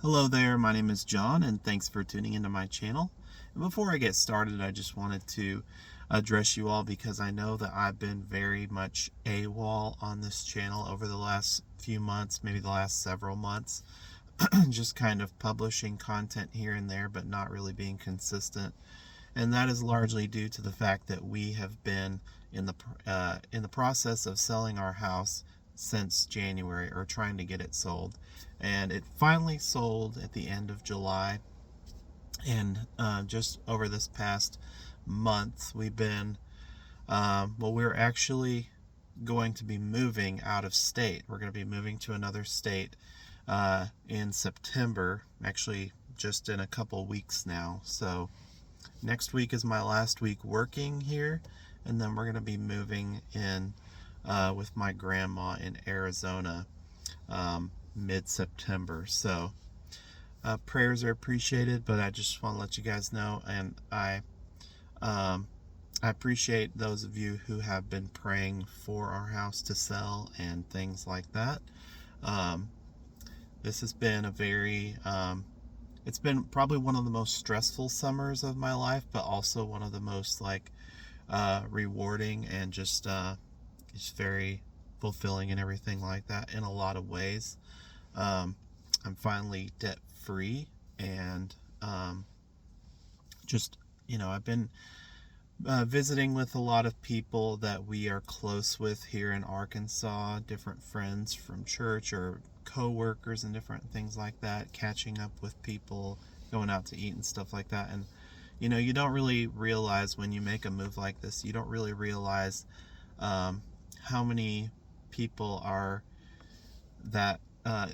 Hello there, my name is John, and thanks for tuning into my channel. And before I get started, I just wanted to address you all because I know that I've been very much AWOL on this channel over the last few months, maybe the last several months, just kind of publishing content here and there, but not really being consistent. And that is largely due to the fact that we have been in the process of selling our house since January, or trying to get it sold, and it finally sold at the end of July. And just over this past month, we've been we're actually going to be moving out of state. We're going to be moving to another state in September, actually just in a couple weeks now. So next week is my last week working here, and then we're going to be moving in with my grandma in Arizona mid-September. So prayers are appreciated, but I just want to let you guys know, and I appreciate those of you who have been praying for our house to sell and things like that. This has been it's been probably one of the most stressful summers of my life, but also one of the most rewarding and just very fulfilling and everything like that in a lot of ways. I'm finally debt free, and just I've been visiting with a lot of people that we are close with here in Arkansas, different friends from church or co-workers and different things like that, catching up with people, going out to eat and stuff like that. And you don't really realize when you make a move like this, you don't really realize how many people are that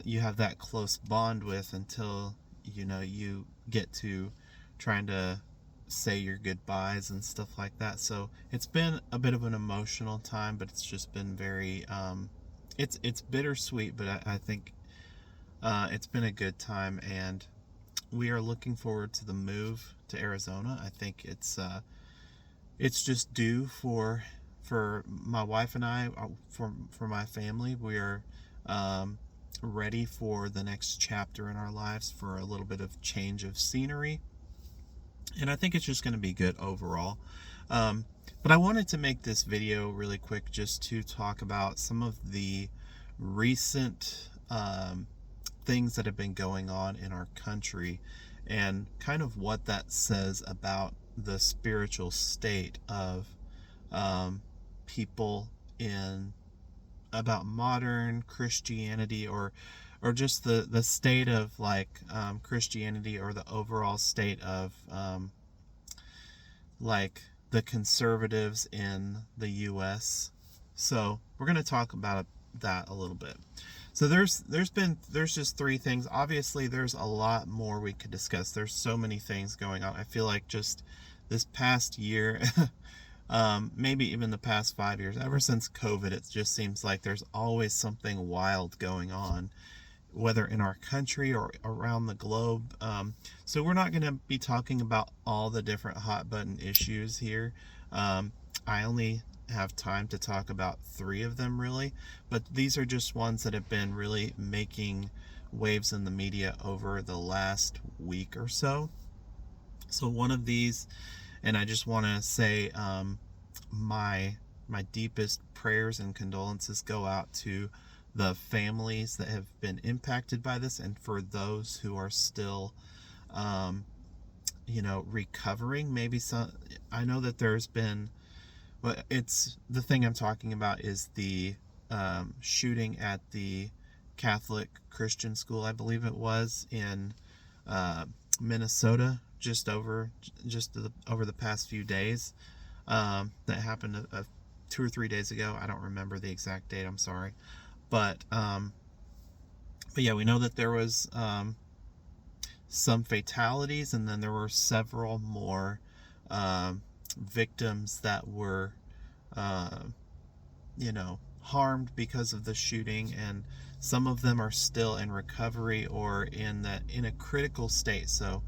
you have that close bond with until you get to trying to say your goodbyes and stuff like that. So it's been a bit of an emotional time, but it's just been very it's bittersweet, but I think it's been a good time, and we are looking forward to the move to Arizona. I think it's just due for my wife and I, for my family. We are ready for the next chapter in our lives, for a little bit of change of scenery, and I think it's just going to be good overall. But I wanted to make this video really quick just to talk about some of the recent things that have been going on in our country, and kind of what that says about the spiritual state of people in about modern Christianity, or just the state of Christianity, or the overall state of like the conservatives in the US. So we're going to talk about that a little bit. So there's just three things. Obviously there's a lot more we could discuss. There's so many things going on. I feel like just this past year maybe even the past 5 years, ever since COVID, it just seems like there's always something wild going on, whether in our country or around the globe. So we're not going to be talking about all the different hot button issues here. I only have time to talk about three of them, really, but these are just ones that have been really making waves in the media over the last week or so. So one of these, and I just want to say my deepest prayers and condolences go out to the families that have been impacted by this, and for those who are still recovering. Maybe some, I know that there's been, well, it's the thing I'm talking about is the shooting at the Catholic Christian school, I believe it was, in Minnesota, just over the past few days. That happened 2 or 3 days ago. I don't remember the exact date. I'm sorry, but yeah, we know that there was some fatalities, and then there were several more victims that were harmed because of the shooting, and some of them are still in recovery or in a critical state. So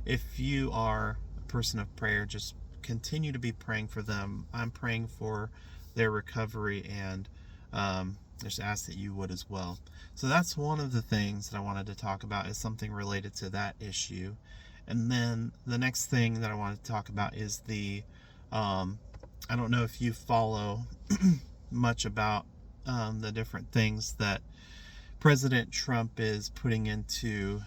if you are a person of prayer, just continue to be praying for them. I'm praying for their recovery, and just ask that you would as well. So that's one of the things that I wanted to talk about, is something related to that issue. And then the next thing that I wanted to talk about is I don't know if you follow much about the different things that President Trump is putting into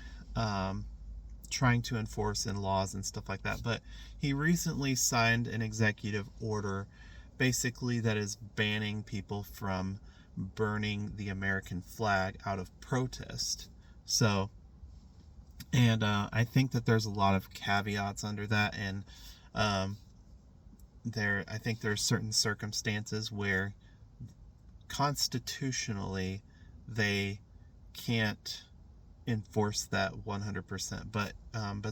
trying to enforce in laws and stuff like that. But he recently signed an executive order basically that is banning people from burning the American flag out of protest. So, and I think that there's a lot of caveats under that, and I think there's certain circumstances where constitutionally they can't enforce that 100%, but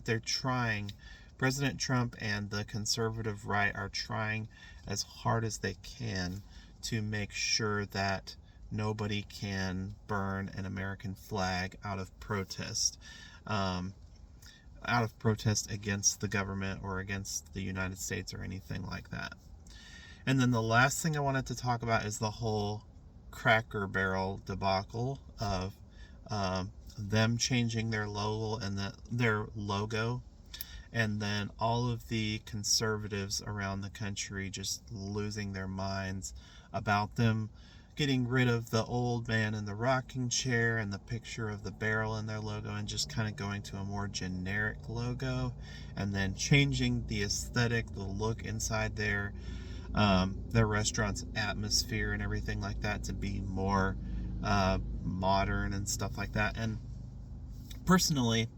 they're trying. President Trump and the conservative right are trying as hard as they can to make sure that nobody can burn an American flag out of protest, against the government or against the United States or anything like that. And then the last thing I wanted to talk about is the whole Cracker Barrel debacle of them changing their logo and then all of the conservatives around the country just losing their minds about them getting rid of the old man in the rocking chair and the picture of the barrel in their logo, and just kind of going to a more generic logo, and then changing the aesthetic, the look inside their restaurant's atmosphere and everything like that to be more modern and stuff like that. And personally,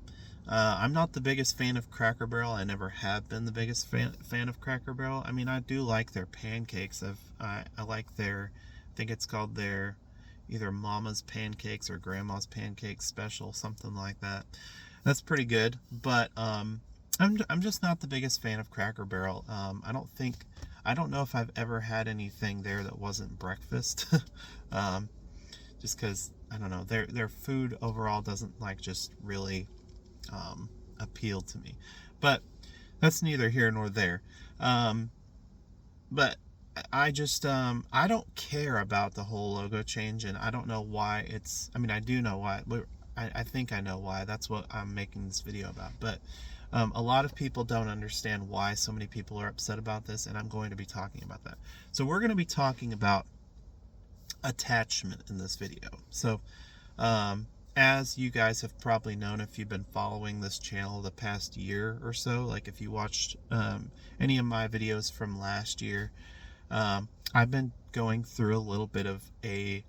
I'm not the biggest fan of Cracker Barrel. I never have been the biggest fan of Cracker Barrel. I mean, I do like their pancakes. I like I think it's called their either Mama's Pancakes or Grandma's Pancakes special, something like that. That's pretty good. But I'm just not the biggest fan of Cracker Barrel. I don't know if I've ever had anything there that wasn't breakfast. Just because, I don't know, their food overall doesn't just really appeal to me. But that's neither here nor there. But I just I don't care about the whole logo change, and I don't know why I do know why. I think I know why. That's what I'm making this video about. But a lot of people don't understand why so many people are upset about this, and I'm going to be talking about that. So we're going to be talking about attachment in this video. So as you guys have probably known if you've been following this channel the past year or so, like if you watched any of my videos from last year, I've been going through a little bit of a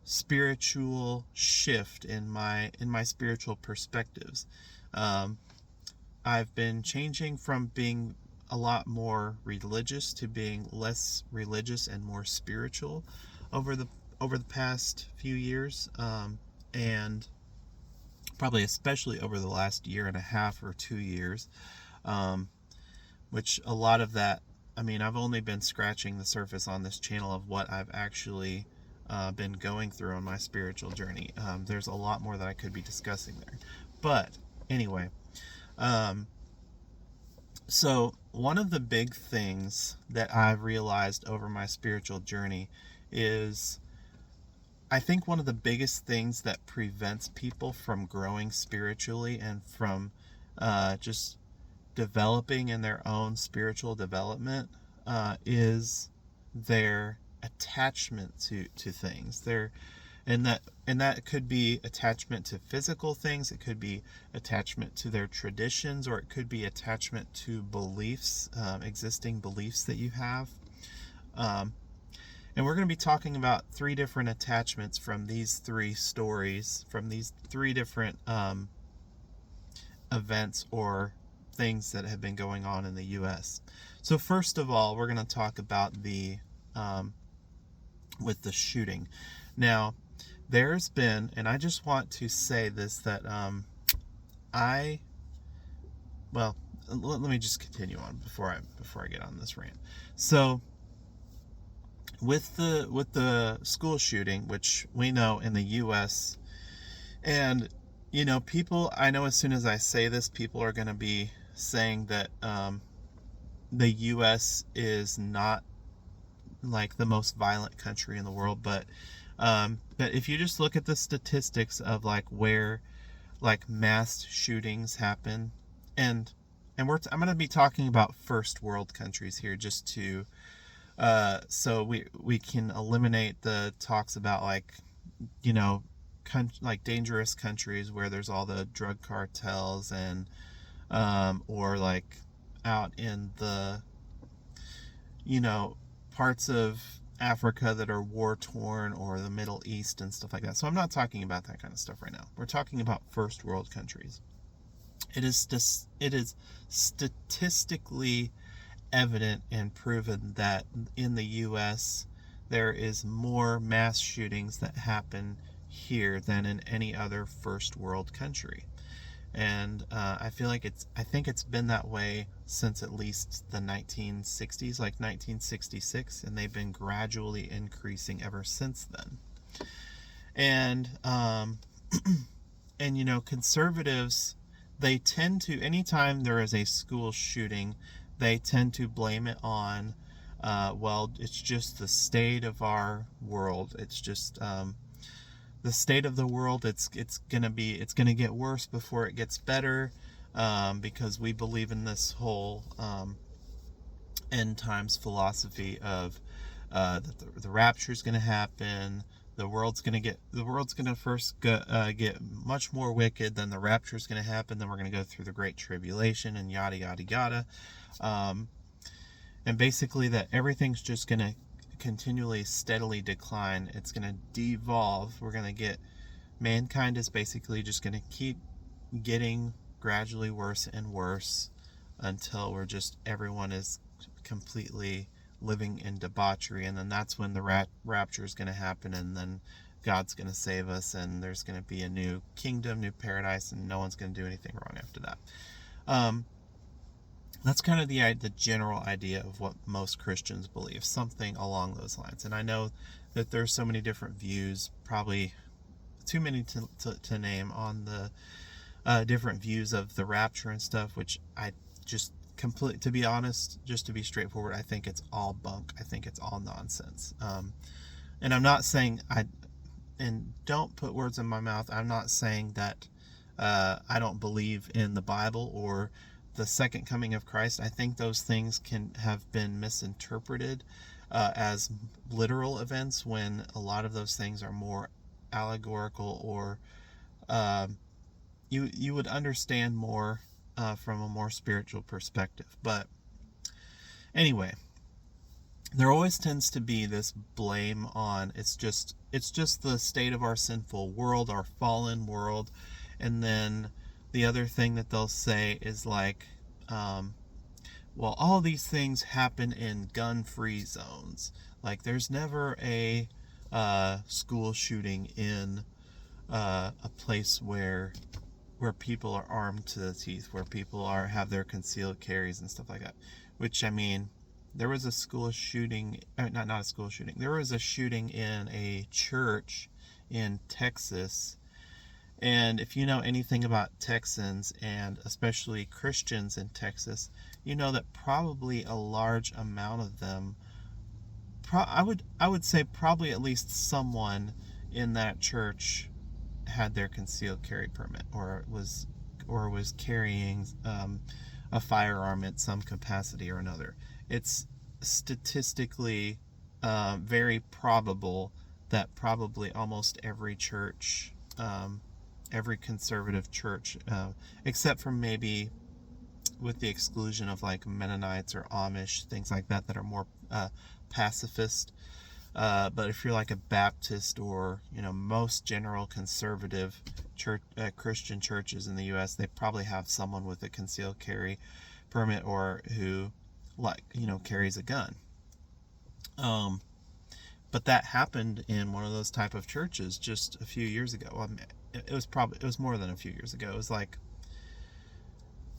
spiritual shift in my spiritual perspectives. I've been changing from being a lot more religious to being less religious and more spiritual over the past few years, and probably especially over the last year and a half or 2 years, which a lot of that, I've only been scratching the surface on this channel of what I've actually been going through on my spiritual journey. There's a lot more that I could be discussing there. But anyway, so one of the big things that I've realized over my spiritual journey is, I think one of the biggest things that prevents people from growing spiritually and from just developing in their own spiritual development is their attachment to things. And that could be attachment to physical things, it could be attachment to their traditions, or it could be attachment to beliefs, existing beliefs that you have. And we're going to be talking about 3 different attachments from these 3 stories, from these 3 different events or things that have been going on in the U.S. So first of all, we're going to talk about with the shooting. Now, there's been, and I just want to say this, that let me just continue on before I get on this rant. So with the school shooting, which we know in the U.S., and people, I know as soon as I say this, people are going to be saying that the U.S. is not like the most violent country in the world, but if you just look at the statistics of like where like mass shootings happen, and I'm going to be talking about first world countries here, just to so we can eliminate the talks about like, you know, like dangerous countries where there's all the drug cartels, and or like out in the, you know, parts of Africa that are war torn, or the Middle East and stuff like that. So I'm not talking about that kind of stuff right now. We're talking about first world countries. It is statistically evident and proven that in the US there is more mass shootings that happen here than in any other first world country. And I think it's been that way since at least the 1960s, like 1966, and they've been gradually increasing ever since then. And and you know, conservatives, they tend to, anytime there is a school shooting, they tend to blame it on, well, it's just the state of our world. It's just the state of the world. It's gonna get worse before it gets better, because we believe in this whole end times philosophy of that the rapture is gonna happen. The world's gonna first get much more wicked, then the rapture is gonna happen, then we're gonna go through the great tribulation, and yada yada yada, and basically that everything's just gonna continually steadily decline. It's gonna devolve. We're gonna get, mankind is basically just gonna keep getting gradually worse and worse until everyone is completely living in debauchery, and then that's when the rapture is going to happen, and then God's going to save us, and there's going to be a new kingdom, new paradise, and no one's going to do anything wrong after that. That's kind of the general idea of what most Christians believe, something along those lines. And I know that there's so many different views, probably too many to name, on the different views of the rapture and stuff, which I just to be honest, just to be straightforward, I think it's all bunk. I think it's all nonsense. And I'm not saying, and don't put words in my mouth, I'm not saying that I don't believe in the Bible or the second coming of Christ. I think those things can have been misinterpreted as literal events, when a lot of those things are more allegorical, or you would understand more from a more spiritual perspective. But anyway, there always tends to be this blame on, it's just the state of our sinful world, our fallen world. And then the other thing that they'll say is like, well, all these things happen in gun-free zones. Like, there's never a school shooting in a place where people are armed to the teeth, where people have their concealed carries and stuff like that. Which, I mean, there was a school shooting, not a school shooting. There was a shooting in a church in Texas. And if you know anything about Texans, and especially Christians in Texas, you know that probably a large amount of them, I would say probably at least someone in that church had their concealed carry permit, or was carrying a firearm at some capacity or another. It's statistically very probable that probably almost every church, every conservative church, except for maybe with the exclusion of like Mennonites or Amish, things like that are more pacifist. But if you're like a Baptist, or, you know, most general conservative church, Christian churches in the U.S., they probably have someone with a concealed carry permit, or who, like, you know, carries a gun. But that happened in one of those type of churches just a few years ago. I mean, it was more than a few years ago. It was like,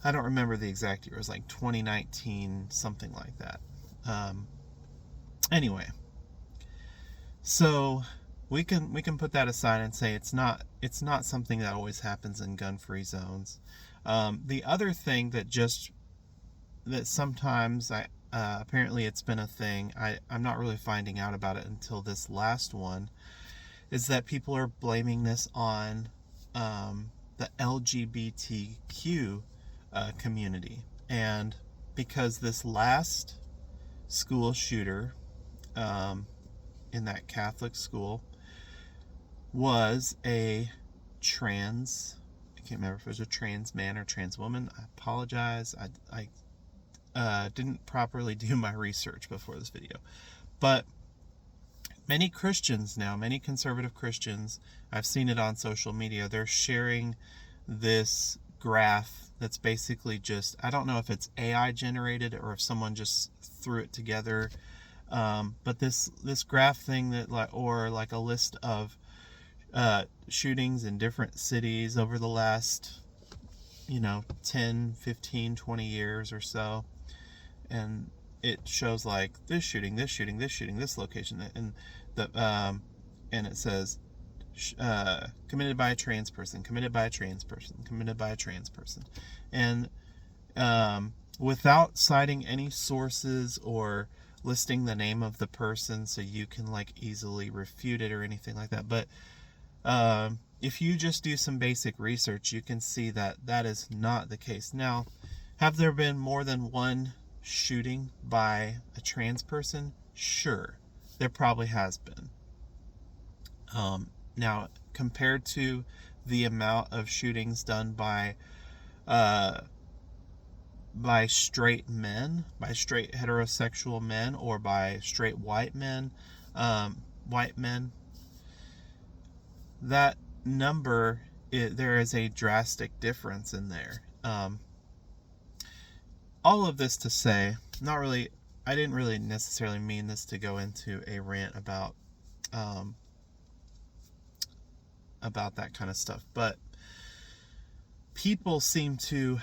I don't remember the exact year. It was like 2019, something like that. Anyway. So we can put that aside and say it's not something that always happens in gun-free zones. The other thing that sometimes apparently it's been a thing. I'm not really finding out about it until this last one, is that people are blaming this on the LGBTQ community. And because this last school shooter in that Catholic school was a trans, I can't remember if it was a trans man or trans woman. I apologize. I didn't properly do my research before this video. But many Christians now, many conservative Christians, I've seen it on social media, they're sharing this graph that's basically just, I don't know if it's AI generated or if someone just threw it together, but this graph thing that or like a list of shootings in different cities over the last 10, 15, 20 years or so, and it shows like this shooting, this location, and and it says committed by a trans person, and without citing any sources or listing the name of the person so you can like easily refute it or anything like that. But if you just do some basic research, you can see that that is not the case. Now, have there been more than one shooting by a trans person? Sure, there probably has been. Now, compared to the amount of shootings done by straight men, by straight heterosexual men, or by straight white men, that number, there is a drastic difference in there. All of this to say, I didn't really necessarily mean this to go into a rant about that kind of stuff, but people seem to,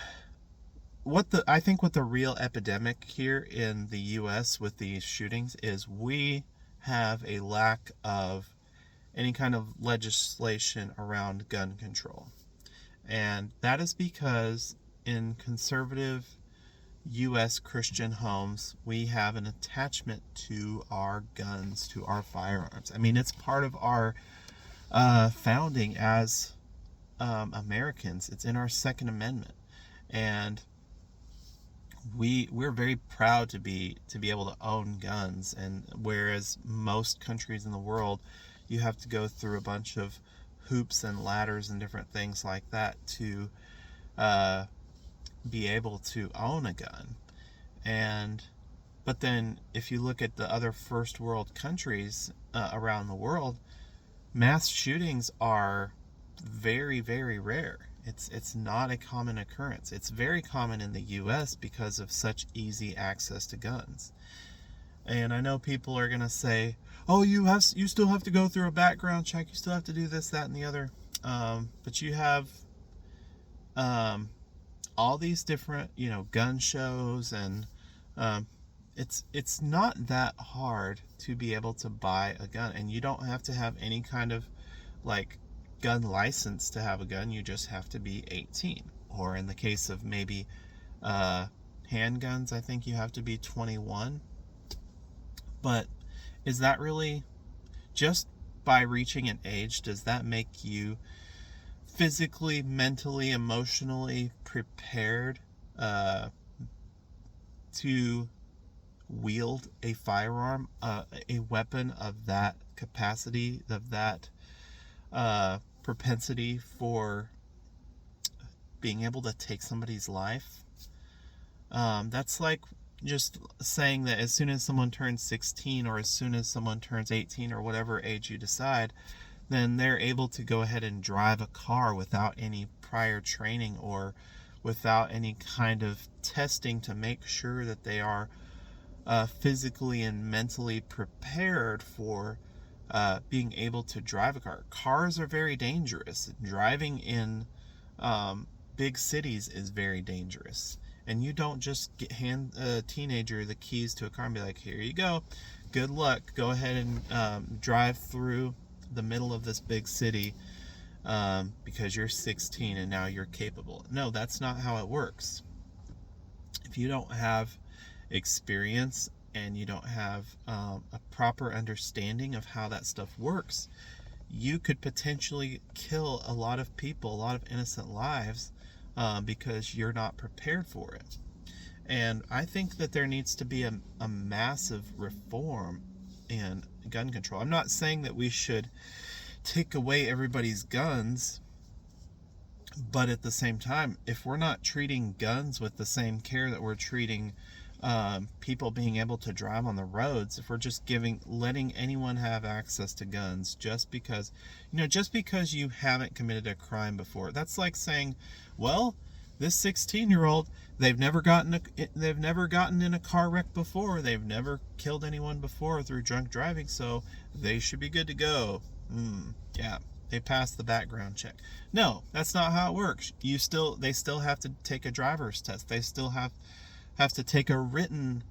I think what the real epidemic here in the US with these shootings is, we have a lack of any kind of legislation around gun control. And that is because in conservative U.S. Christian homes, we have an attachment to our guns, to our firearms. I mean, it's part of our founding as Americans. It's in our Second Amendment, and we're very proud to be able to own guns. And whereas most countries in the world, you have to go through a bunch of hoops and ladders and different things like that to be able to own a gun. But then if you look at the other first world countries around the world, mass shootings are very, very rare. It's not a common occurrence. It's very common in the US because of such easy access to guns. And I know people are going to say, oh, you still have to go through a background check, you still have to do this, that, and the other. But you have all these different, gun shows, and it's not that hard to be able to buy a gun. And you don't have to have any kind of like gun license to have a gun. You just have to be 18. Or in the case of maybe handguns, I think you have to be 21. But is that really, just by reaching an age, does that make you physically, mentally, emotionally prepared to wield a firearm, a weapon of that capacity, of that propensity for being able to take somebody's life? That's like just saying that as soon as someone turns 16, or as soon as someone turns 18, or whatever age you decide, then they're able to go ahead and drive a car without any prior training or without any kind of testing to make sure that they are physically and mentally prepared for being able to drive a car. Cars are very dangerous. Driving in big cities is very dangerous. And you don't just hand a teenager the keys to a car and be like, here you go, good luck, go ahead and drive through the middle of this big city because you're 16 and now you're capable. No, that's not how it works. If you don't have experience and you don't have a proper understanding of how that stuff works, you could potentially kill a lot of people, a lot of innocent lives, because you're not prepared for it. And I think that there needs to be a massive reform in gun control. I'm not saying that we should take away everybody's guns, but at the same time, if we're not treating guns with the same care that we're treating people being able to drive on the roads, if we're just letting anyone have access to guns just because you haven't committed a crime before, that's like saying, well, this 16-year-old, they've never gotten in a car wreck before, they've never killed anyone before through drunk driving, so they should be good to go. Yeah, they passed the background check. No, that's not how it works. They still have to take a driver's test. They still have to take a written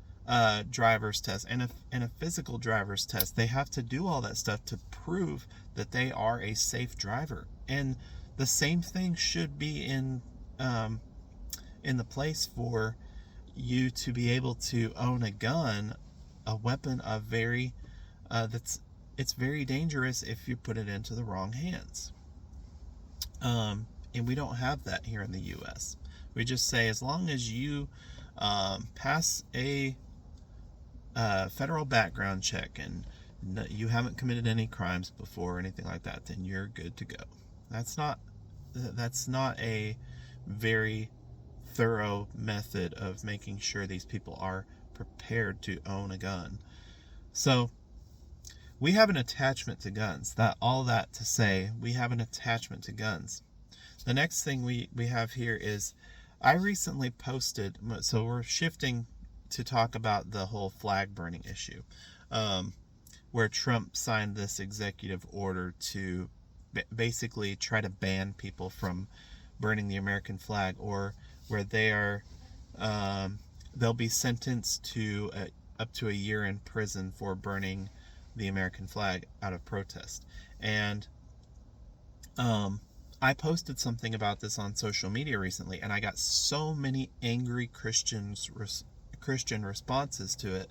driver's test and a physical driver's test. They have to do all that stuff to prove that they are a safe driver. And the same thing should be in the place for you to be able to own a gun, a weapon of it's very dangerous if you put it into the wrong hands. And we don't have that here in the U.S. We just say, as long as you pass a federal background check and you haven't committed any crimes before or anything like that, then you're good to go. That's not a very thorough method of making sure these people are prepared to own a gun. So we have an attachment to guns. All that to say, we have an attachment to guns. The next thing we have here is, I recently posted, so we're shifting to talk about the whole flag burning issue, where Trump signed this executive order to basically try to ban people from burning the American flag, or where they'll be sentenced to up to a year in prison for burning the American flag out of protest. And I posted something about this on social media recently, and I got so many angry Christian responses to it,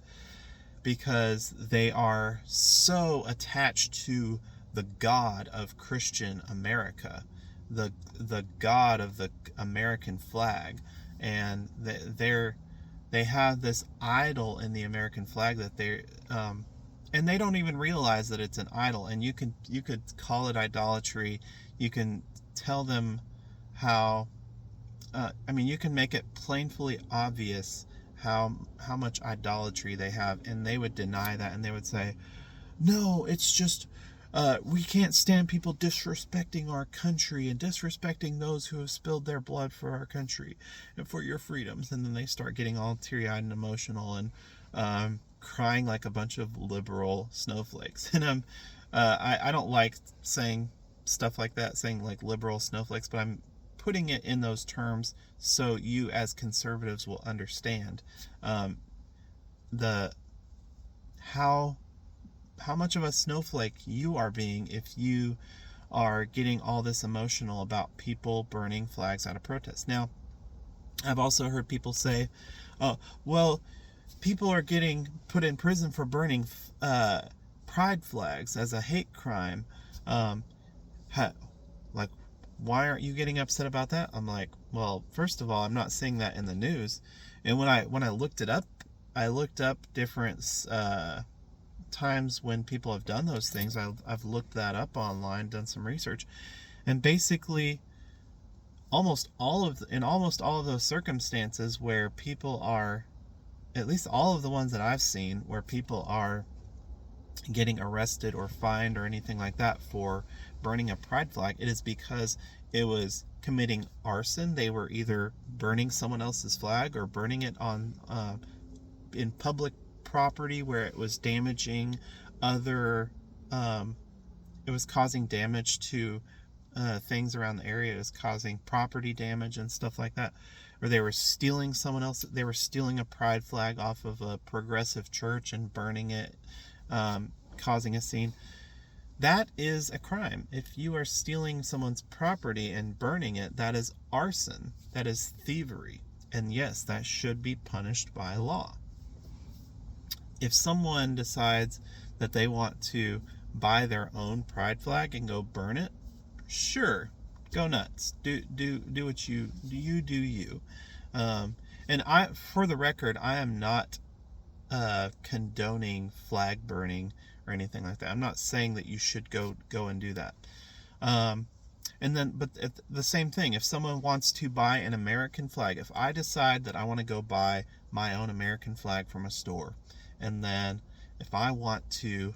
because they are so attached to the God of Christian America, the God of the American flag, and they have this idol in the American flag that and they don't even realize that it's an idol. And you could call it idolatry. You can tell them how, you can make it plainly obvious how much idolatry they have, and they would deny that, and they would say, no, it's just we can't stand people disrespecting our country and disrespecting those who have spilled their blood for our country and for your freedoms. And then they start getting all teary-eyed and emotional and crying like a bunch of liberal snowflakes. And I don't like saying stuff like that, saying like liberal snowflakes, but I'm putting it in those terms so you as conservatives will understand how much of a snowflake you are being if you are getting all this emotional about people burning flags out of protest. Now, I've also heard people say, oh, well, people are getting put in prison for burning pride flags as a hate crime. Like, why aren't you getting upset about that? I'm like, well, first of all, I'm not seeing that in the news. And when I looked it up, I looked up different times when people have done those things. I've looked that up online, done some research, and basically almost all of those circumstances where people are, at least all of the ones that I've seen, where people are getting arrested or fined or anything like that for burning a pride flag, it is because it was committing arson. They were either burning someone else's flag or burning it on in public property where it was damaging other it was causing damage to things around the area. It was causing property damage and stuff like that. Or they were stealing a pride flag off of a progressive church and burning it, causing a scene. That is a crime. If you are stealing someone's property and burning it, that is arson. That is thievery. And yes, that should be punished by law. If someone decides that they want to buy their own pride flag and go burn it, sure, go nuts. Do what you do. You. And for the record, I am not condoning flag burning or anything like that. I'm not saying that you should go and do that. But the same thing, if someone wants to buy an American flag, if I decide that I want to go buy my own American flag from a store, and then if I want to,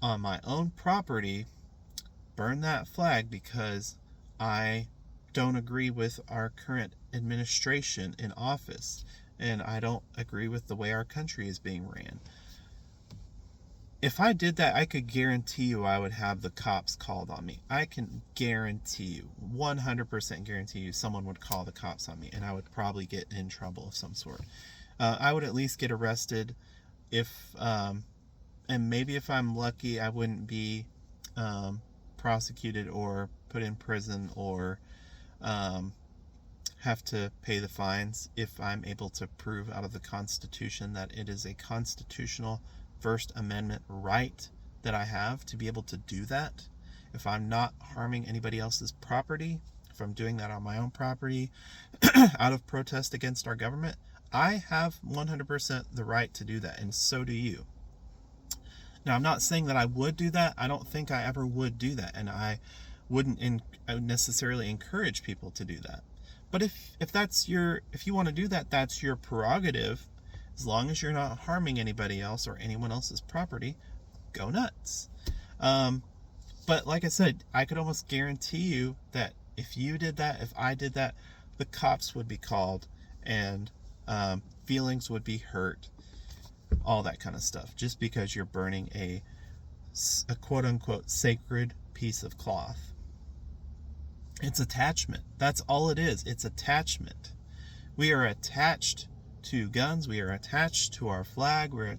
on my own property, burn that flag because I don't agree with our current administration in office, and I don't agree with the way our country is being ran. If I did that, I could guarantee you I would have the cops called on me. I can guarantee you, 100% guarantee you, someone would call the cops on me, and I would probably get in trouble of some sort. I would at least get arrested and maybe if I'm lucky, I wouldn't be prosecuted or put in prison or have to pay the fines if I'm able to prove out of the Constitution that it is a constitutional First Amendment right that I have to be able to do that. If I'm not harming anybody else's property, if I'm doing that on my own property out of protest against our government, I have 100% the right to do that, and so do you. Now, I'm not saying that I would do that. I don't think I ever would do that, and I wouldn't necessarily encourage people to do that. But if you want to do that, that's your prerogative. As long as you're not harming anybody else or anyone else's property, go nuts. But like I said, I could almost guarantee you that if you did that, if I did that, the cops would be called and feelings would be hurt, all that kind of stuff, just because you're burning a quote-unquote sacred piece of cloth. It's attachment. That's all it is. It's attachment. We are attached to guns. We are attached to our flag. We're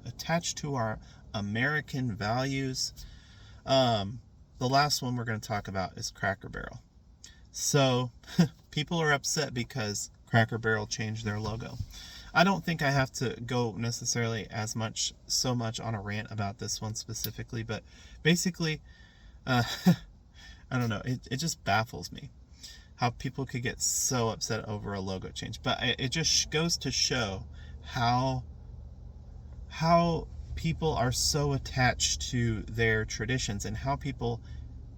attached to our American values. The last one we're going to talk about is Cracker Barrel. So people are upset because Cracker Barrel changed their logo. I don't think I have to go necessarily so much on a rant about this one specifically, but basically, I don't know. It just baffles me how people could get so upset over a logo change. But it just goes to show how people are so attached to their traditions and how people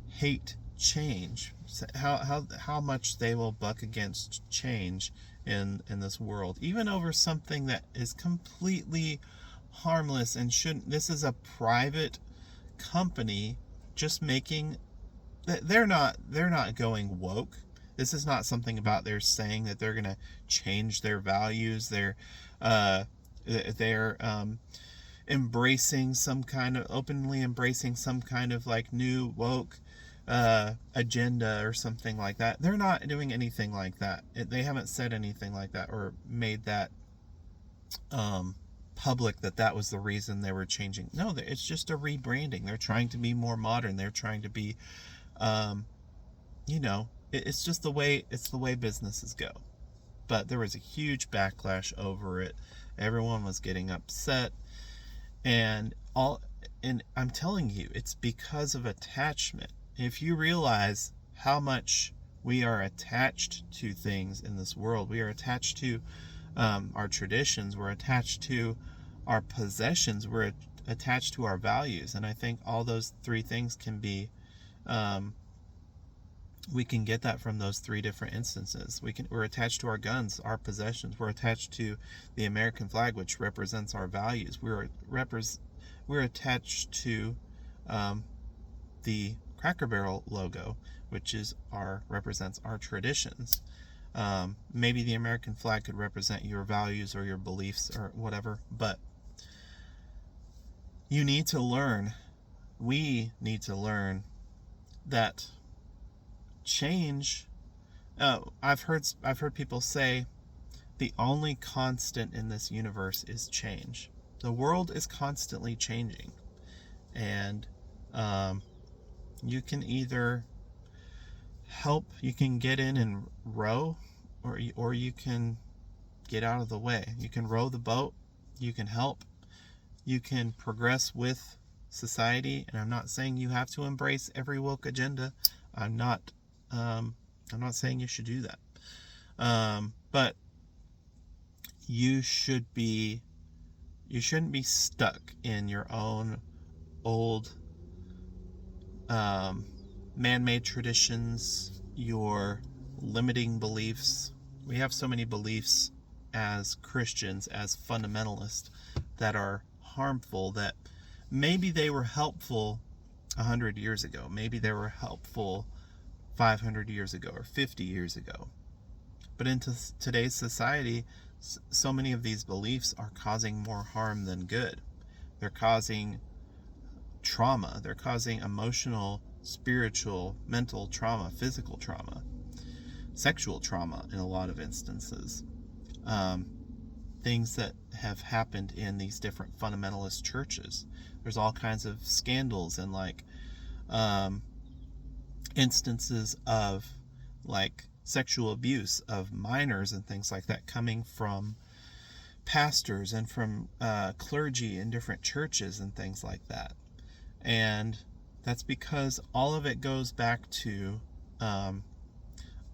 hate change. How much they will buck against change in this world, even over something that is completely harmless and shouldn't. This is a private company just making. They're not going woke. This is not something about they're saying that they're gonna change their values. They're embracing some kind of openly embracing some kind of like new woke agenda or something like that. They're not doing anything like that. They haven't said anything like that or made that public that was the reason they were changing. No, it's just a rebranding. They're trying to be more modern. They're trying to be it's just the way businesses go. But there was a huge backlash over it. Everyone was getting upset, and I'm telling you, it's because of attachment. If you realize how much we are attached to things in this world, we are attached to our traditions, we're attached to our possessions, we're attached to our values, and I think all those three things can be we can get that from those three different instances. We're attached to our guns, our possessions. We're attached to the American flag, which represents our values. We're attached to the Cracker Barrel logo, which represents our traditions. Maybe the American flag could represent your values or your beliefs or whatever, but we need to learn that change. I've heard people say the only constant in this universe is change. The world is constantly changing, and you can either you can get in and row, or you can get out of the way. You can row the boat, you can help, You can progress with society, and I'm not saying you have to embrace every woke agenda. I'm not saying you should do that. But you shouldn't be stuck in your own old man-made traditions, your limiting beliefs. We have so many beliefs as Christians, as fundamentalists, that are harmful, that maybe they were helpful 100 years ago. Maybe they were helpful 500 years ago or 50 years ago. But in today's society, so many of these beliefs are causing more harm than good. They're causing trauma. They're causing emotional, spiritual, mental trauma, physical trauma, sexual trauma in a lot of instances. Things that have happened in these different fundamentalist churches. There's all kinds of scandals and instances of sexual abuse of minors and things like that coming from pastors and from clergy in different churches and things like that. And that's because all of it goes back to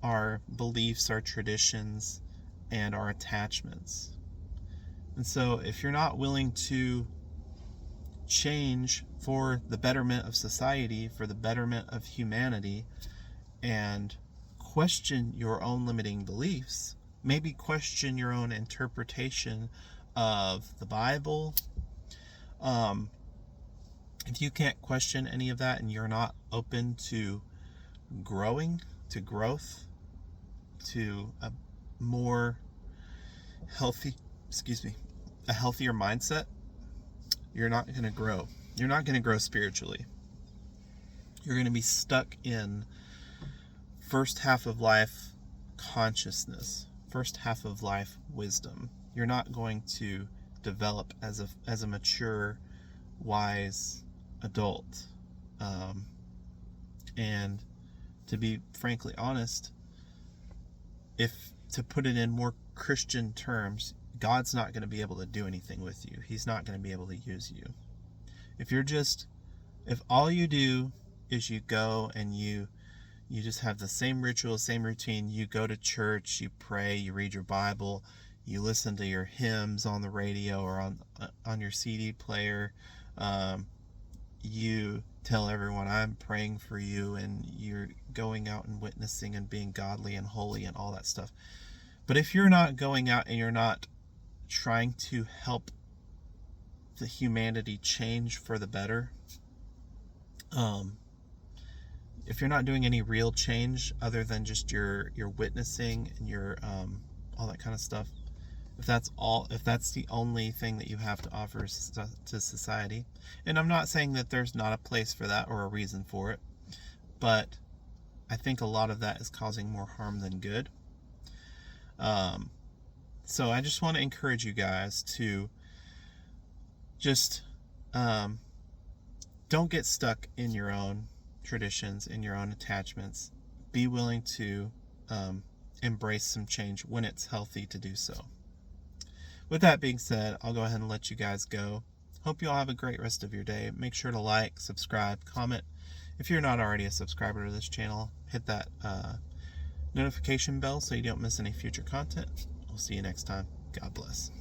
our beliefs, our traditions, and our attachments. And so if you're not willing to change for the betterment of society, for the betterment of humanity, and question your own limiting beliefs, maybe question your own interpretation of the Bible. If you can't question any of that and you're not open to growing, to growth, to a more healthy, a healthier mindset, you're not going to grow. You're not going to grow spiritually. You're going to be stuck in first half of life consciousness, first half of life wisdom. You're not going to develop as a mature, wise adult. And to be frankly honest, if to put it in more Christian terms, God's not going to be able to do anything with you. He's not going to be able to use you. If all you do is you go and you just have the same ritual, same routine, you go to church, you pray, you read your Bible, you listen to your hymns on the radio or on your CD player, you tell everyone, I'm praying for you, and you're going out and witnessing and being godly and holy and all that stuff. But if you're not going out and you're not trying to help the humanity change for the better, if you're not doing any real change other than just your witnessing and your all that kind of stuff, if that's the only thing that you have to offer to society, and I'm not saying that there's not a place for that or a reason for it, but I think a lot of that is causing more harm than good. So I just want to encourage you guys to just don't get stuck in your own traditions, in your own attachments. Be willing to embrace some change when it's healthy to do so. With that being said, I'll go ahead and let you guys go. Hope you all have a great rest of your day. Make sure to like, subscribe, comment. If you're not already a subscriber to this channel, hit that notification bell so you don't miss any future content. We'll see you next time. God bless.